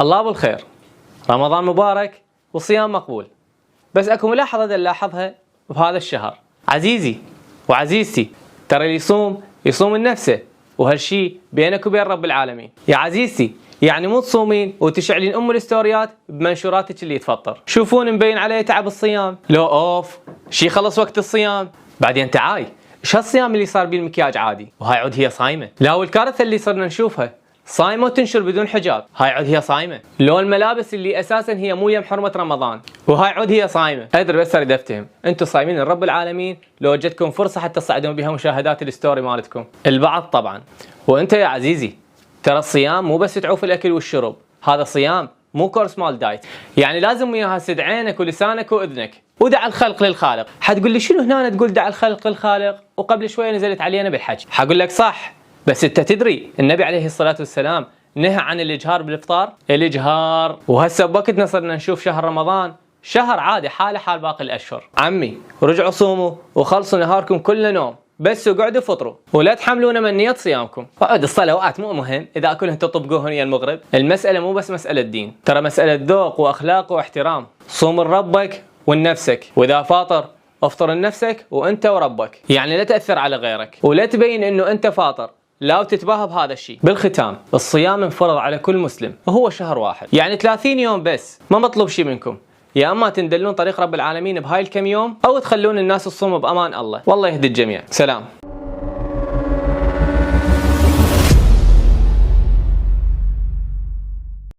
الله بالخير، رمضان مبارك وصيام مقبول. بس اكو ملاحظة نلاحظها بهذا الشهر. عزيزي وعزيزتي، ترى اللي يصوم لنفسه، وهالشي بينك وبين رب العالمين. يا عزيزتي يعني مو تصومين وتشعلين الستوريات بمنشوراتك اللي تفطر. شوفون مبين عليه تعب الصيام، لو اوف شي خلص وقت الصيام. بعدين تعاي ايش هالصيام اللي صار بيه المكياج عادي، وهاي عود هي صايمه. لا والكارثه اللي صرنا نشوفها، صايمه وتنشر بدون حجاب، هاي عود هي صايمه. لو الملابس اللي اساسا هي مو يم حرمه رمضان، وهاي عود هي صايمه. ادري بس اريد افتهم، انتم صايمين لرب العالمين لو جتكم فرصه حتى تصعدون بها مشاهدات الستوري مالتكم. البعض طبعا. وانت يا عزيزي ترى الصيام مو بس تعوف الاكل والشرب، هذا صيام مو كورس مال دايت. يعني لازم وياها سد عينك ولسانك واذنك ودع الخلق للخالق. حتقول لي شنو هنا تقول دع الخلق للخالق وقبل شويه نزلت علينا بالحج؟ حقول لك صح، بس انت تدري النبي عليه الصلاه والسلام نهى عن الاجهار بالافطار. الاجهار، وهسه بوقتنا صرنا نشوف شهر رمضان شهر عادي حاله حال باقي الاشهر. عمي رجعوا صوموا وخلصوا نهاركم كله نوم، بس وقعدوا فطروا ولا تحملون منية صيامكم. وعد الصلوات مو مهم اذا كلهن تطبقوهن يا المغرب. المساله مو بس مساله دين، ترى مساله ذوق واخلاق واحترام. صوم لربك ولنفسك، واذا فاطر افطر لنفسك وانت وربك، يعني لا تاثر على غيرك ولا تبين انه انت فاطر، لا وتتباهى بهذا الشيء. بالختام، الصيام انفرض على كل مسلم وهو شهر واحد، يعني 30 يوم بس. ما مطلوب شيء منكم، يا اما تندلون طريق رب العالمين بهاي الكم يوم، او تخلون الناس تصوم بامان الله. والله يهدي الجميع. سلام.